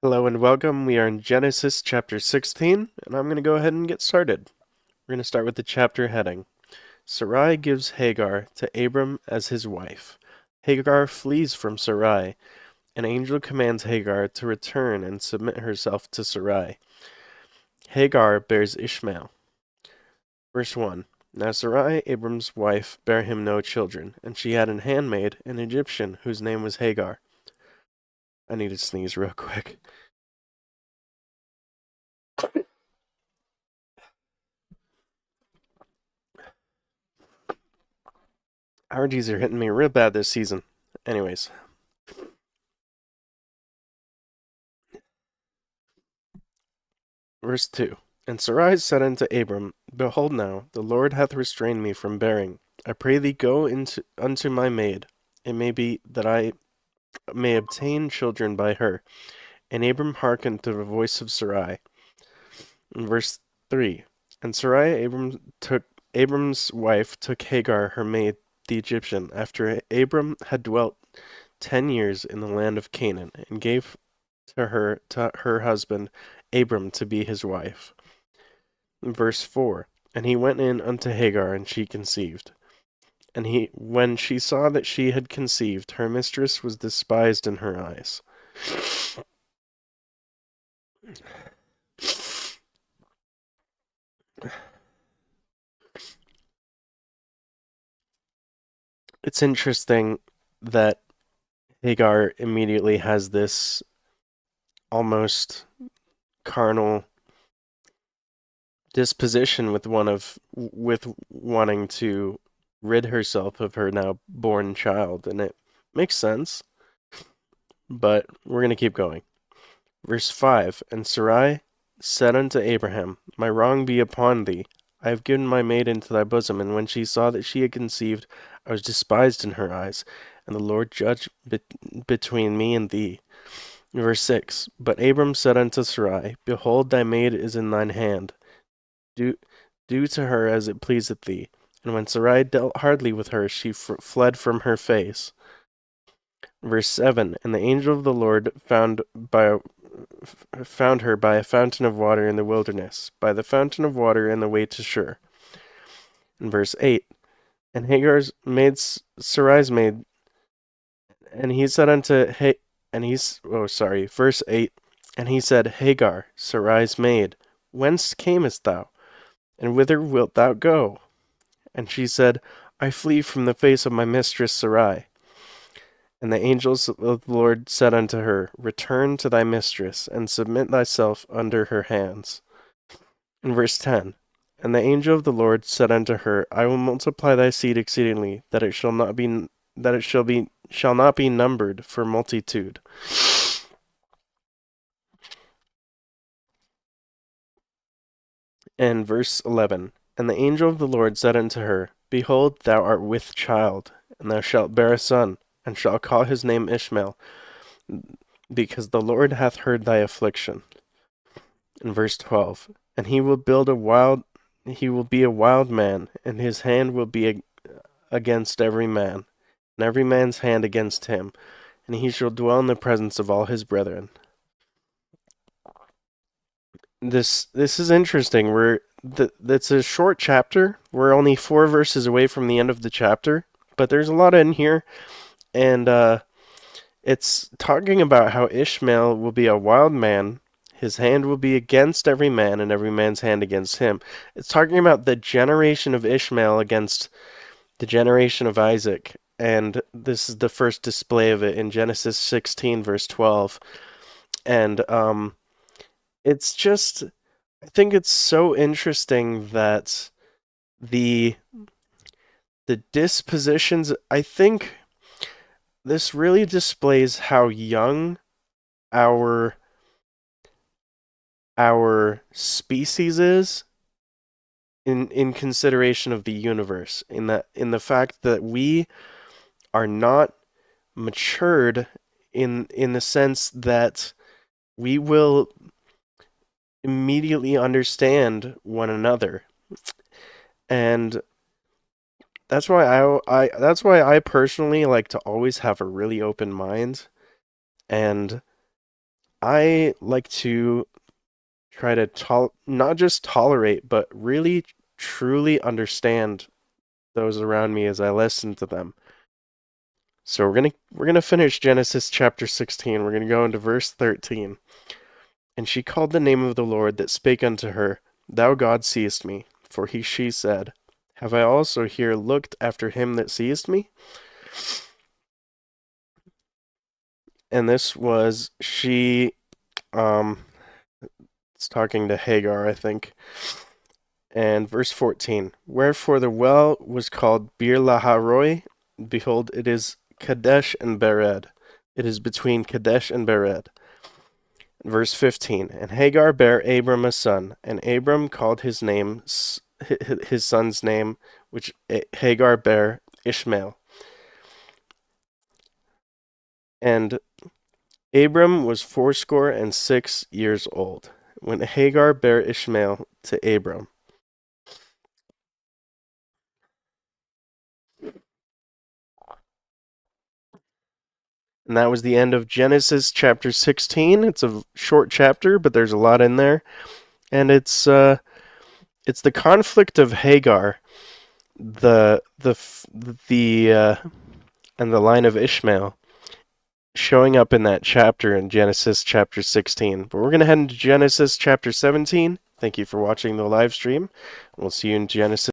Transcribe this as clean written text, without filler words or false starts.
Hello and welcome. We are in Genesis chapter 16, and I'm going to go ahead and get started. We're going to start with the chapter heading. Sarai gives Hagar to Abram as his wife. Hagar flees from Sarai. An angel commands Hagar to return and submit herself to Sarai. Hagar bears Ishmael. Verse 1. Now Sarai, Abram's wife, bare him no children, and she had an handmaid, an Egyptian, whose name was Hagar. I need to sneeze real quick. Allergies are hitting me real bad this season. Anyways. Verse 2. And Sarai said unto Abram, Behold now, the Lord hath restrained me from bearing. I pray thee go unto my maid. It may be that I may obtain children by her. And Abram hearkened to the voice of Sarai. In verse 3. And Sarai, Abram's wife, took Hagar, her maid, the Egyptian, after Abram had dwelt 10 years in the land of Canaan, and gave to her husband Abram to be his wife. Verse 4. And he went in unto Hagar, and she conceived. And when she saw that she had conceived, her mistress was despised in her eyes. It's interesting that Hagar immediately has this almost carnal disposition with wanting to rid herself of her now born child, and it makes sense. But we're gonna keep going. Verse 5. And Sarai said unto Abraham, My wrong be upon thee. I have given my maid into thy bosom. And when she saw that she had conceived, I was despised in her eyes, and the Lord judged between me and thee. Verse 6. But Abram said unto Sarai, Behold, thy maid is in thine hand. Do to her as it pleaseth thee. And when Sarai dealt hardly with her, she fled from her face. Verse 7. And the angel of the Lord found her by a fountain of water in the wilderness, by the fountain of water in the way to Shur. In verse 8. And Sarai's maid, and he said unto verse 8. And he said, Hagar, Sarai's maid, whence camest thou? And whither wilt thou go? And she said, I flee from the face of my mistress Sarai. And the angels of the Lord said unto her, Return to thy mistress, and submit thyself under her hands. In verse 10. And the angel of the Lord said unto her, I will multiply thy seed exceedingly, that it shall not be numbered for multitude. And verse 11. And the angel of the Lord said unto her, Behold, thou art with child, and thou shalt bear a son, and shalt call his name Ishmael, because the Lord hath heard thy affliction. In verse 12. And he will be a wild man, and his hand will be against every man, and every man's hand against him, and he shall dwell in the presence of all his brethren. This is interesting. That's a short chapter. We're only 4 verses away from the end of the chapter, but there's a lot in here, and it's talking about how Ishmael will be a wild man. His hand will be against every man, and every man's hand against him. It's talking about the generation of Ishmael against the generation of Isaac, and this is the first display of it in Genesis 16, verse 12. And it's just, I think it's so interesting that the dispositions, I think this really displays how young our species is in consideration of the universe, in the fact that we are not matured in the sense that we will immediately understand one another. And that's why I personally like to always have a really open mind, and I like to try to not just tolerate, but really truly understand those around me as I listen to them. So we're gonna finish Genesis chapter 16. We're gonna go into verse 13. And she called the name of the Lord that spake unto her, Thou God seest me. For she said, Have I also here looked after him that seest me? And this was she, it's talking to Hagar, I think. And verse 14, Wherefore the well was called Bir Laharoi. Behold, it is Kadesh and Bered. It is between Kadesh and Bered. Verse 15, And Hagar bare Abram a son, and Abram called his son's name, which Hagar bare, Ishmael. And Abram was 86 years old, when Hagar bare Ishmael to Abram. And that was the end of Genesis chapter 16. It's a short chapter, but there's a lot in there. And it's the conflict of Hagar, the and the line of Ishmael showing up in that chapter in Genesis chapter 16. But we're going to head into Genesis chapter 17. Thank you for watching the live stream. We'll see you in Genesis